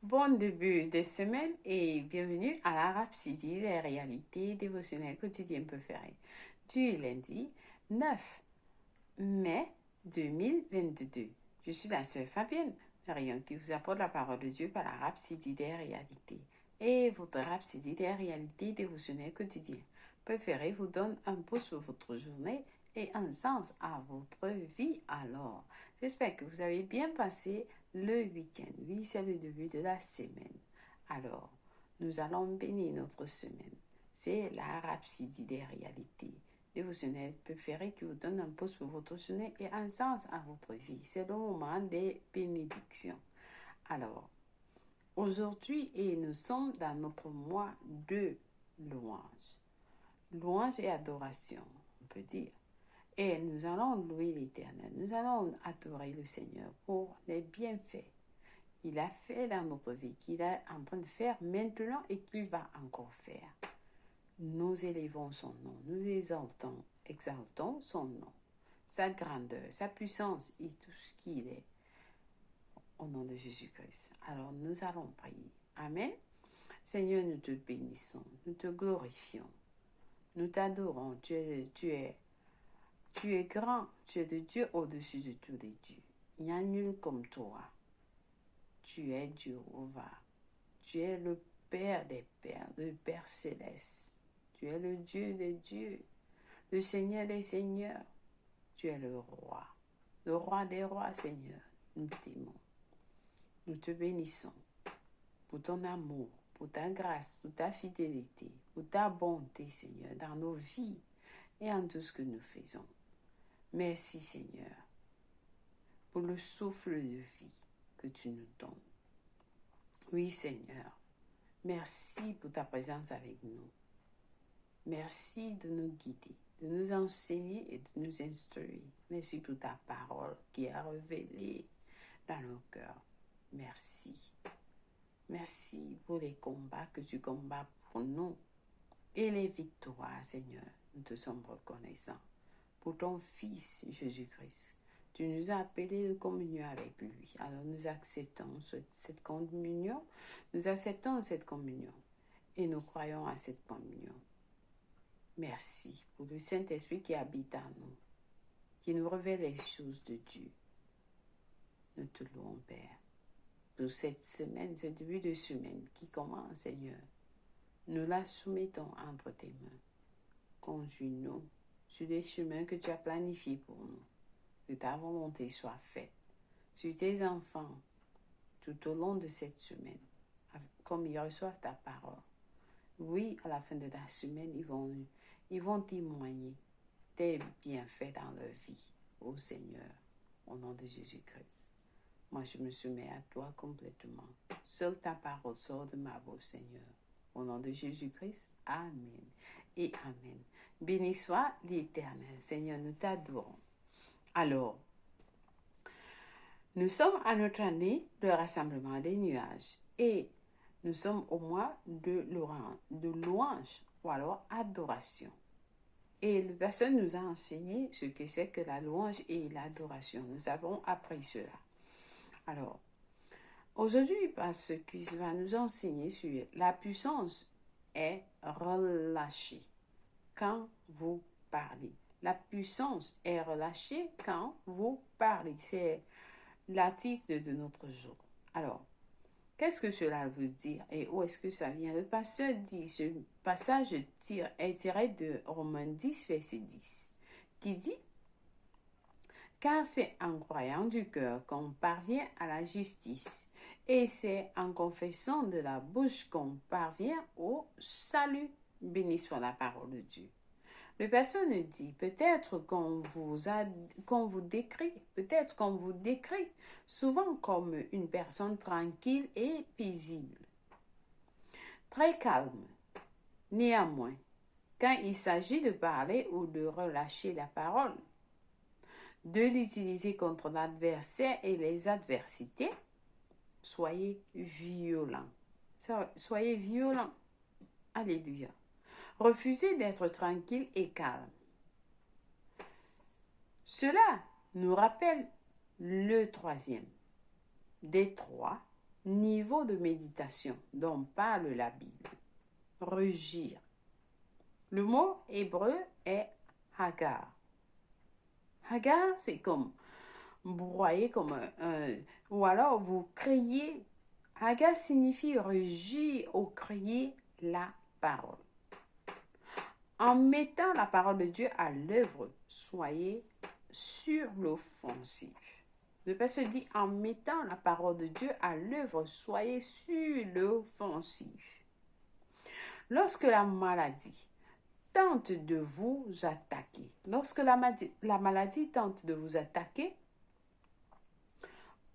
Bon début de semaine et bienvenue à la Rhapsodie des réalités dévotionnelles quotidiennes préférées du lundi 9 mai 2022. Je suis la sœur Fabienne, rayon qui vous apporte la parole de Dieu par la Rhapsodie des réalités. Et votre Rhapsodie des réalités dévotionnelles quotidiennes préférées vous donne un pouce pour votre journée et un sens à votre vie. Alors, j'espère que vous avez bien passé le week-end. Oui, c'est le début de la semaine. Alors, nous allons bénir notre semaine. C'est la rhapsodie des réalités dévotionnelles préférées qui vous donne un pouce pour votre journée et un sens à votre vie. C'est le moment des bénédictions. Alors, aujourd'hui, nous sommes dans notre mois de louange. Louange et adoration, on peut dire. Et nous allons louer l'Éternel. Nous allons adorer le Seigneur pour les bienfaits qu'il a fait dans notre vie, qu'il est en train de faire maintenant et qu'il va encore faire. Nous élevons son nom, nous exaltons son nom, sa grandeur, sa puissance et tout ce qu'il est au nom de Jésus-Christ. Alors nous allons prier. Amen. Seigneur, nous te bénissons, nous te glorifions, nous t'adorons. Tu es grand, tu es le Dieu au-dessus de tous les dieux. Il n'y a nul comme toi. Tu es Jéhovah. Tu es le Père des Pères, le Père céleste. Tu es le Dieu des dieux, le Seigneur des seigneurs. Tu es le roi des rois, Seigneur. Nous t'aimons. Nous te bénissons pour ton amour, pour ta grâce, pour ta fidélité, pour ta bonté, Seigneur, dans nos vies et en tout ce que nous faisons. Merci, Seigneur, pour le souffle de vie que tu nous donnes. Oui, Seigneur, merci pour ta présence avec nous. Merci de nous guider, de nous enseigner et de nous instruire. Merci pour ta parole qui est révélée dans nos cœurs. Merci. Merci pour les combats que tu combats pour nous et les victoires, Seigneur. Nous te sommes reconnaissants pour ton Fils Jésus-Christ. Tu nous as appelés de communion avec lui. Alors nous acceptons cette communion. Nous acceptons cette communion et nous croyons à cette communion. Merci pour le Saint-Esprit qui habite en nous, qui nous révèle les choses de Dieu. Nous te louons, Père, pour cette semaine, ce début de semaine qui commence, Seigneur. Nous la soumettons entre tes mains. Conduis-nous sur les chemins que tu as planifiés pour nous. Que ta volonté soit faite sur tes enfants tout au long de cette semaine, comme ils reçoivent ta parole. Oui, à la fin de la semaine, ils vont témoigner tes bienfaits dans leur vie, ô Seigneur, au nom de Jésus-Christ. Moi, je me soumets à toi complètement. Seule ta parole sort de ma bouche, Seigneur. Au nom de Jésus-Christ, Amen et Amen. Béni soit l'Éternel. Seigneur, nous t'adorons. Alors, nous sommes à notre année de rassemblement des nuages et nous sommes au mois de louange ou alors adoration. Et le verset nous a enseigné ce que c'est que la louange et l'adoration. Nous avons appris cela. Alors, aujourd'hui, parce qu'il va nous enseigner sur la puissance est relâchée quand vous parlez. La puissance est relâchée quand vous parlez. C'est l'article de notre jour. Alors, qu'est-ce que cela veut dire et où est-ce que ça vient? Le pasteur dit, ce passage est tiré de Romains 10, verset 10, qui dit « Car c'est en croyant du cœur qu'on parvient à la justice, et c'est en confessant de la bouche qu'on parvient au salut. » Béni soit la parole de Dieu. Le personne dit, peut-être qu'on vous décrit souvent comme une personne tranquille et paisible, très calme. Néanmoins, quand il s'agit de parler ou de relâcher la parole, de l'utiliser contre l'adversaire et les adversités, soyez violents. Soyez violents. Alléluia. Refusez d'être tranquille et calme. Cela nous rappelle le troisième des trois niveau de méditation dont parle la Bible. Rugir. Le mot hébreu est hagar. Hagar, c'est comme broyer, comme ou alors vous criez. Hagar signifie rugir ou crier la parole. En mettant la parole de Dieu à l'œuvre, soyez sur l'offensive. Le passage dit, en mettant la parole de Dieu à l'œuvre, soyez sur l'offensive. Lorsque la maladie tente de vous attaquer, lorsque la maladie tente de vous attaquer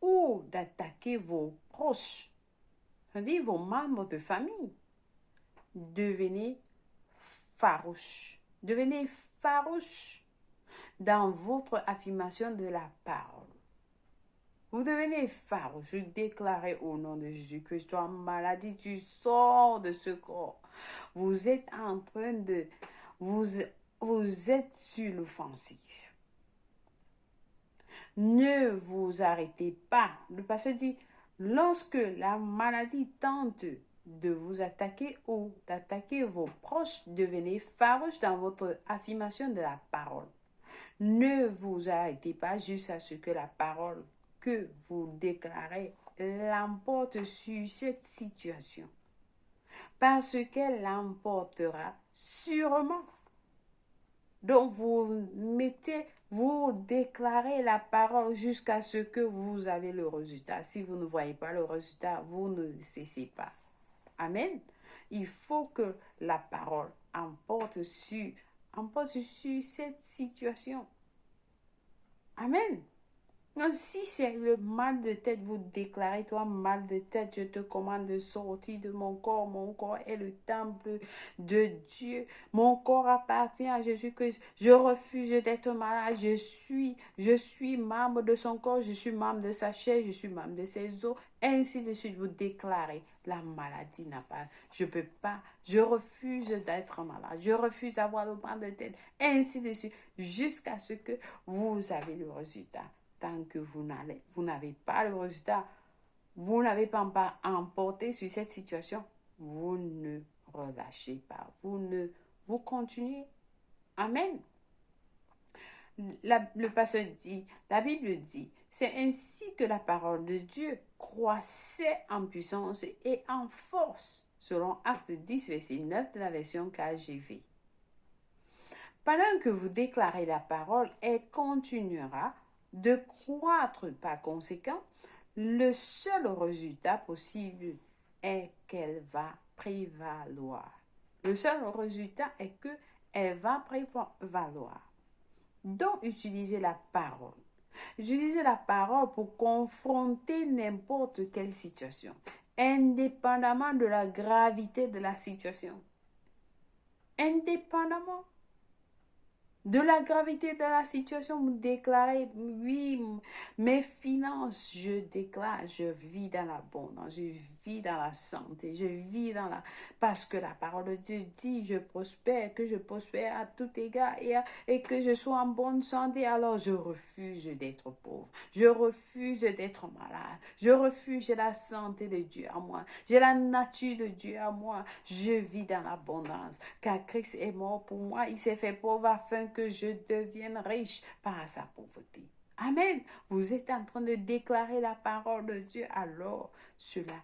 ou d'attaquer vos proches, c'est-à-dire vos membres de famille, devenez farouche. Devenez farouche dans votre affirmation de la parole. Vous devenez farouche. Je déclare au nom de Jésus que toi, maladie, tu sors de ce corps. Vous êtes en train de... Vous êtes sur l'offensive. Ne vous arrêtez pas. Le pasteur dit, lorsque la maladie tente de vous attaquer ou d'attaquer vos proches, devenez farouche dans votre affirmation de la parole. Ne vous arrêtez pas jusqu'à ce que la parole que vous déclarez l'emporte sur cette situation. Parce qu'elle l'emportera sûrement. Donc vous déclarez la parole jusqu'à ce que vous avez le résultat. Si vous ne voyez pas le résultat, vous ne cessez pas. Amen. Il faut que la parole emporte sur cette situation. Amen. Donc, si c'est le mal de tête, vous déclarez, toi, mal de tête, je te commande de sortir de mon corps. Mon corps est le temple de Dieu. Mon corps appartient à Jésus-Christ. Je refuse d'être malade. Je suis membre de son corps. Je suis membre de sa chair. Je suis membre de ses os. Ainsi de suite, vous déclarez, la maladie n'a pas, je peux pas, je refuse d'être malade. Je refuse d'avoir le mal de tête. Ainsi de suite, jusqu'à ce que vous avez le résultat. Tant que vous n'avez pas le résultat, vous n'avez pas emporté sur cette situation, vous ne relâchez pas, vous continuez. Amen. Le pasteur dit, la Bible dit, c'est ainsi que la parole de Dieu croissait en puissance et en force, selon Actes 10, verset 9 de la version KJV. Pendant que vous déclarez la parole, elle continuera de croître. Par conséquent, le seul résultat possible est qu'elle va prévaloir. Le seul résultat est qu'elle va prévaloir. Donc, utilisez la parole. Utilisez la parole pour confronter n'importe quelle situation, indépendamment de la gravité de la situation. Indépendamment de la gravité de la situation, vous déclarez, oui, mes finances, je déclare, je vis dans l'abondance, je vis dans la santé, je vis dans la... Parce que la parole de Dieu dit, je prospère, que je prospère à tout égard et que je sois en bonne santé, alors je refuse d'être pauvre, je refuse d'être malade, je refuse, j'ai la santé de Dieu à moi, j'ai la nature de Dieu à moi, je vis dans l'abondance, car Christ est mort pour moi, il s'est fait pauvre afin que je devienne riche par sa pauvreté. Amen. Vous êtes en train de déclarer la parole de Dieu, alors cela,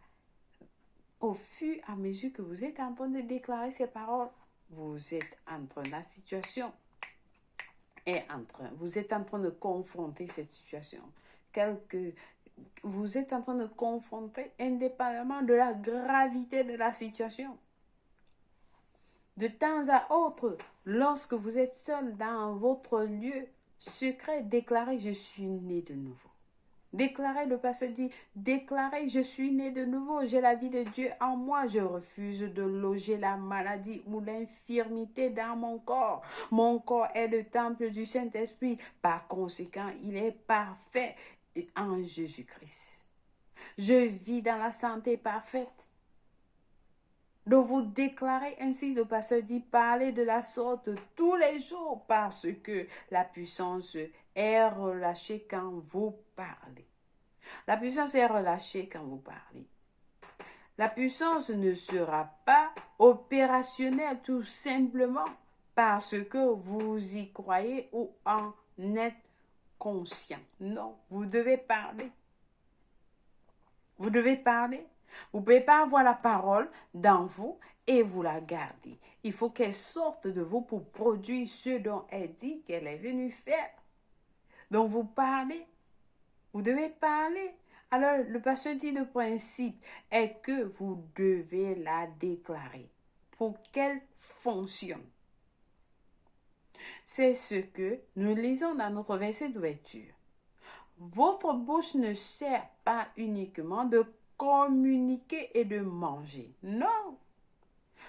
au fur et à mesure que vous êtes en train de déclarer ces paroles, vous êtes en train, la situation vous êtes en train de confronter cette situation. Vous êtes en train de confronter indépendamment de la gravité de la situation. De temps à autre, lorsque vous êtes seul dans votre lieu secret, déclarez, je suis né de nouveau. Déclarez, le pasteur dit, déclarez, je suis né de nouveau, j'ai la vie de Dieu en moi, je refuse de loger la maladie ou l'infirmité dans mon corps. Mon corps est le temple du Saint-Esprit, par conséquent, il est parfait en Jésus-Christ. Je vis dans la santé parfaite. Donc vous déclarez ainsi, le pasteur dit, parlez de la sorte tous les jours parce que la puissance est relâchée quand vous parlez. La puissance est relâchée quand vous parlez. La puissance ne sera pas opérationnelle tout simplement parce que vous y croyez ou en êtes conscient. Non, vous devez parler. Vous devez parler. Vous ne pouvez pas avoir la parole dans vous et vous la garder. Il faut qu'elle sorte de vous pour produire ce dont elle dit qu'elle est venue faire. Donc vous parlez. Vous devez parler. Alors le pasteur dit le principe est que vous devez la déclarer. Pour qu'elle fonctionne. C'est ce que nous lisons dans notre verset d'ouverture. Votre bouche ne sert pas uniquement de communiquer et de manger. Non.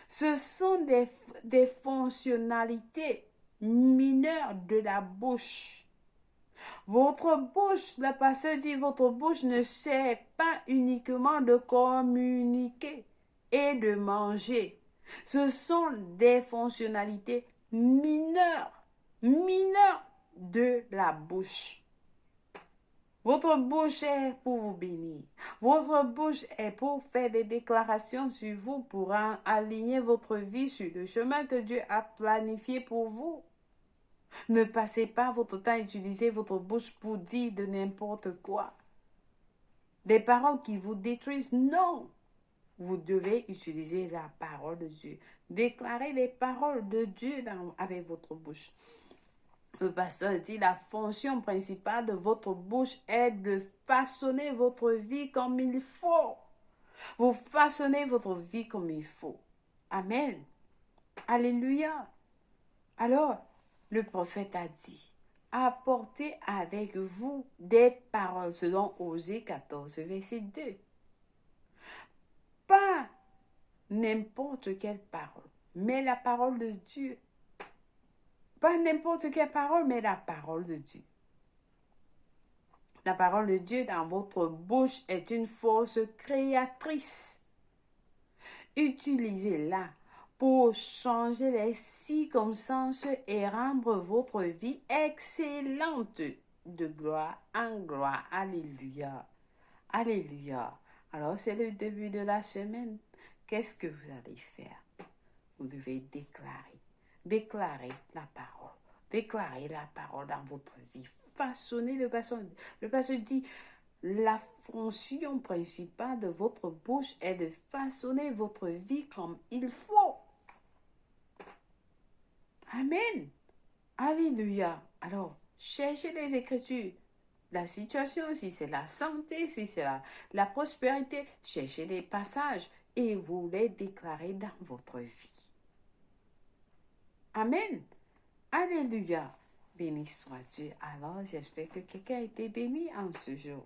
Ce sont des fonctionnalités mineures de la bouche. Votre bouche, le pasteur dit, votre bouche ne sert pas uniquement de communiquer et de manger. Ce sont des fonctionnalités mineures de la bouche. Votre bouche est pour vous bénir. Votre bouche est pour faire des déclarations sur vous, pour aligner votre vie sur le chemin que Dieu a planifié pour vous. Ne passez pas votre temps à utiliser votre bouche pour dire de n'importe quoi. Des paroles qui vous détruisent, non. Vous devez utiliser la parole de Dieu. Déclarez les paroles de Dieu avec votre bouche. Le pasteur dit, la fonction principale de votre bouche est de façonner votre vie comme il faut. Vous façonnez votre vie comme il faut. Amen. Alléluia. Alors, le prophète a dit, apportez avec vous des paroles, selon Osée 14, verset 2. Pas n'importe quelle parole, mais la parole de Dieu. Pas n'importe quelle parole, mais la parole de Dieu. La parole de Dieu dans votre bouche est une force créatrice. Utilisez-la pour changer les circonstances et rendre votre vie excellente de gloire en gloire. Alléluia. Alléluia. Alors, c'est le début de la semaine. Qu'est-ce que vous allez faire? Vous devez déclarer. Déclarez la parole. Déclarez la parole dans votre vie. Façonnez de façon. Le pasteur dit, la fonction principale de votre bouche est de façonner votre vie comme il faut. Amen. Alléluia. Alors, cherchez les Écritures. La situation, si c'est la santé, si c'est la prospérité, cherchez les passages et vous les déclarez dans votre vie. Amen. Alléluia. Béni soit Dieu. Alors, j'espère que quelqu'un a été béni en ce jour.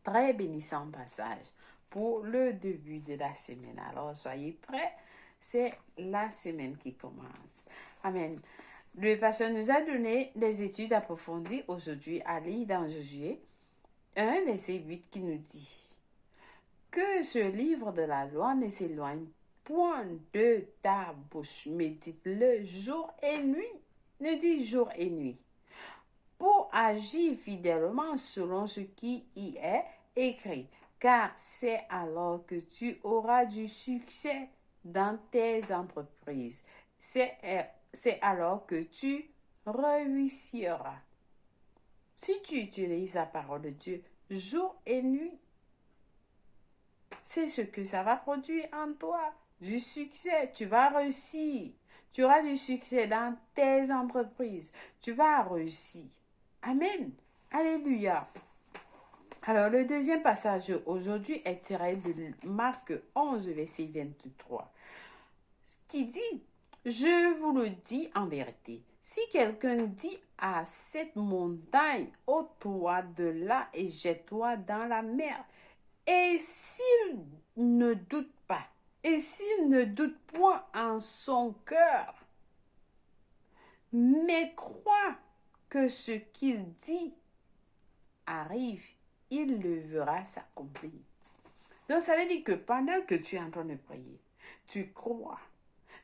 Très bénissant passage pour le début de la semaine. Alors, soyez prêts. C'est la semaine qui commence. Amen. Le pasteur nous a donné des études approfondies aujourd'hui à lire dans Josué 1, verset 8 qui nous dit que ce livre de la loi ne s'éloigne point de ta bouche. Médite-le jour et nuit. Ne dis jour et nuit. Pour agir fidèlement selon ce qui y est écrit. Car c'est alors que tu auras du succès dans tes entreprises. C'est alors que tu réussiras. Si tu utilises la parole de Dieu jour et nuit, c'est ce que ça va produire en toi. Du succès, tu vas réussir. Tu auras du succès dans tes entreprises. Tu vas réussir. Amen. Alléluia. Alors, le deuxième passage aujourd'hui est tiré de Marc 11, verset 23, qui dit, « Je vous le dis en vérité, si quelqu'un dit à cette montagne, ôte-toi de là et jette-toi dans la mer, et s'il ne doute pas, et s'il ne doute point en son cœur, mais croit que ce qu'il dit arrive, il le verra s'accomplir. » Donc, ça veut dire que pendant que tu es en train de prier, tu crois,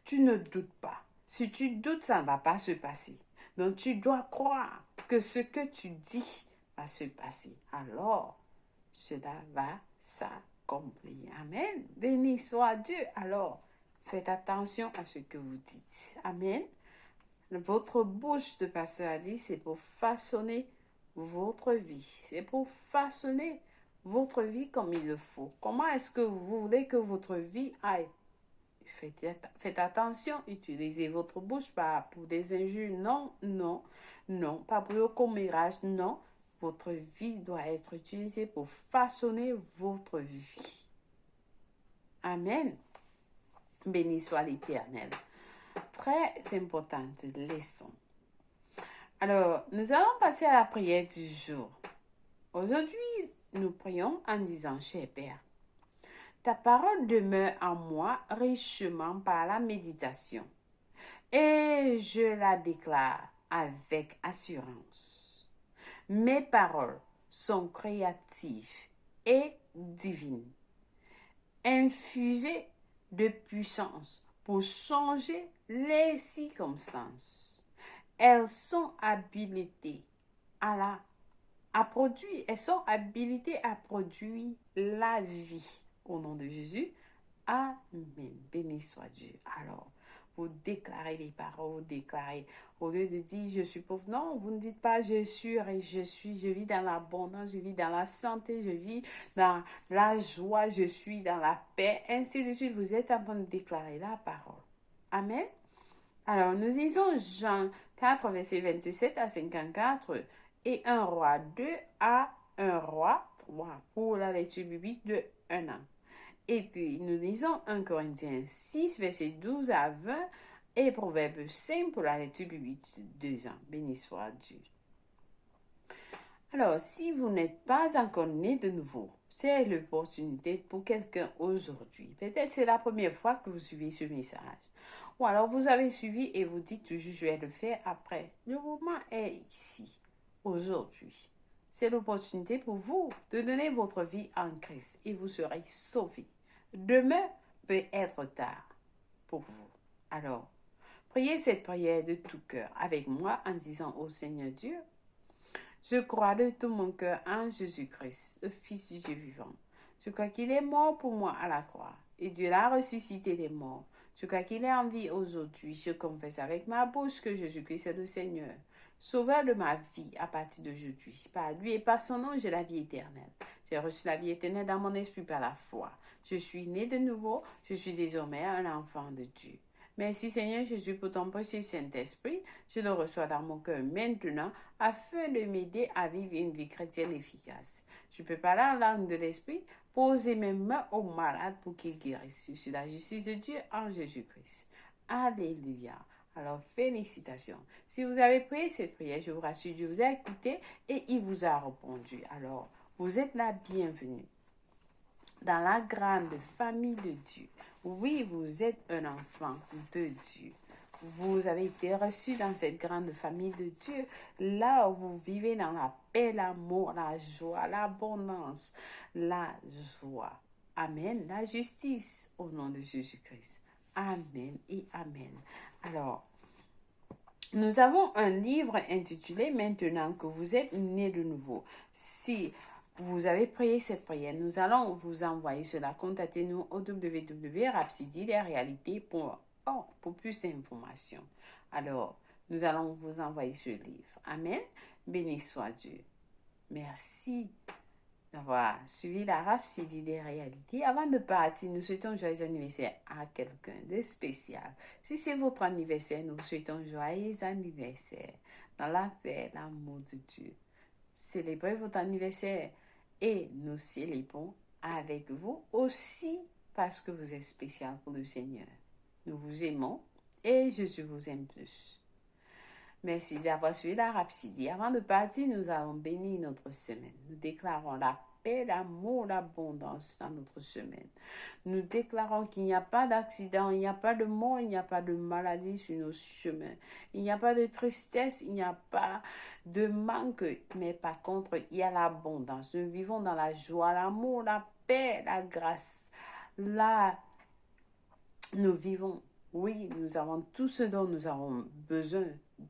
tu ne doutes pas. Si tu doutes, ça ne va pas se passer. Donc, tu dois croire que ce que tu dis va se passer. Alors, cela va accompli. Amen. Béni soit Dieu. Alors, faites attention à ce que vous dites. Amen. Votre bouche, de pasteur a dit, c'est pour façonner votre vie. C'est pour façonner votre vie comme il le faut. Comment est-ce que vous voulez que votre vie aille? Faites attention, utilisez votre bouche pas pour des injures. Non, non, non. Pas pour le commérage. Non. Votre vie doit être utilisée pour façonner votre vie. Amen. Béni soit l'Éternel. Très importante leçon. Alors, nous allons passer à la prière du jour. Aujourd'hui, nous prions en disant, cher Père, ta parole demeure en moi richement par la méditation et je la déclare avec assurance. Mes paroles sont créatives et divines, infusées de puissance pour changer les circonstances. Elles sont habilitées elles sont habilitées à produire la vie. Au nom de Jésus, amen. Béni soit Dieu. Alors, vous déclarez les paroles, vous déclarez. Au lieu de dire je suis pauvre, non, vous ne dites pas je suis riche, je vis dans l'abondance, je vis dans la santé, je vis dans la joie, je suis dans la paix, ainsi de suite. Vous êtes en train de déclarer la parole. Amen. Alors, nous lisons Jean 4, verset 27 à 54 et 1 Roi 2 à 1 Roi 3 pour la lecture biblique de 1 an. Et puis, nous lisons 1 Corinthiens 6, verset 12 à 20 et Proverbe 5 pour la lecture biblique de 2 ans. Béni soit Dieu. Alors, si vous n'êtes pas encore né de nouveau, c'est l'opportunité pour quelqu'un aujourd'hui. Peut-être c'est la première fois que vous suivez ce message. Ou alors vous avez suivi et vous dites toujours je vais le faire après. Le moment est ici, aujourd'hui. C'est l'opportunité pour vous de donner votre vie en Christ et vous serez sauvés. Demain peut être tard pour vous. Alors, priez cette prière de tout cœur avec moi en disant au Seigneur Dieu, je crois de tout mon cœur en Jésus-Christ, le Fils du Dieu vivant. Je crois qu'il est mort pour moi à la croix et Dieu l'a ressuscité des morts. Je crois qu'il est en vie aujourd'hui. Je confesse avec ma bouche que Jésus-Christ est le Seigneur, sauveur de ma vie à partir d'aujourd'hui. Par lui et par son nom, j'ai la vie éternelle. J'ai reçu la vie éternelle dans mon esprit par la foi. Je suis né de nouveau. Je suis désormais un enfant de Dieu. Merci Seigneur Jésus pour ton précieux Saint-Esprit. Je le reçois dans mon cœur maintenant afin de m'aider à vivre une vie chrétienne efficace. Je peux parler en langue de l'Esprit, poser mes mains aux malades pour qu'ils guérissent. Je suis la justice de Dieu en Jésus-Christ. Alléluia. Alors, félicitations. Si vous avez prié cette prière, je vous rassure, Dieu vous a écouté et il vous a répondu. Alors, vous êtes la bienvenue dans la grande famille de Dieu. Oui, vous êtes un enfant de Dieu. Vous avez été reçu dans cette grande famille de Dieu, là où vous vivez dans la paix, l'amour, la joie, l'abondance, la joie. Amen. La justice au nom de Jésus-Christ. Amen et amen. Alors, nous avons un livre intitulé « Maintenant que vous êtes nés de nouveau ». Si vous avez prié cette prière, nous allons vous envoyer cela. Contactez-nous au www.rapsidilerealité.org pour plus d'informations. Alors, nous allons vous envoyer ce livre. Amen. Béni soit Dieu. Merci d'avoir suivi la Rhapsodie des réalités. Avant de partir, nous souhaitons joyeux anniversaire à quelqu'un de spécial. Si c'est votre anniversaire, nous souhaitons joyeux anniversaire dans la paix, l'amour de Dieu. Célébrez votre anniversaire et nous célébrons avec vous aussi parce que vous êtes spécial pour le Seigneur. Nous vous aimons et Jésus vous aime plus. Merci d'avoir suivi la Rhapsodie. Avant de partir, nous allons bénir notre semaine. Nous déclarons la paix, l'amour, l'abondance dans notre semaine. Nous déclarons qu'il n'y a pas d'accident, il n'y a pas de mort, il n'y a pas de maladie sur nos chemins. Il n'y a pas de tristesse, il n'y a pas de manque, mais par contre, il y a l'abondance. Nous vivons dans la joie, l'amour, la paix, la grâce. Là, nous vivons. Oui, nous avons tout ce dont nous avons besoin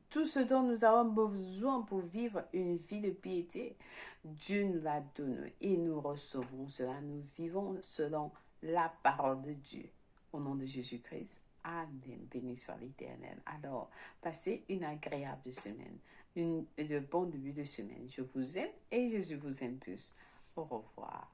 Tout ce dont nous avons besoin pour vivre une vie de piété, Dieu nous l'a donné et nous recevons cela. Nous vivons selon la parole de Dieu. Au nom de Jésus-Christ, Amen. Béni soit l'Éternel. Alors, passez une agréable semaine, de bon début de semaine. Je vous aime et Jésus vous aime plus. Au revoir.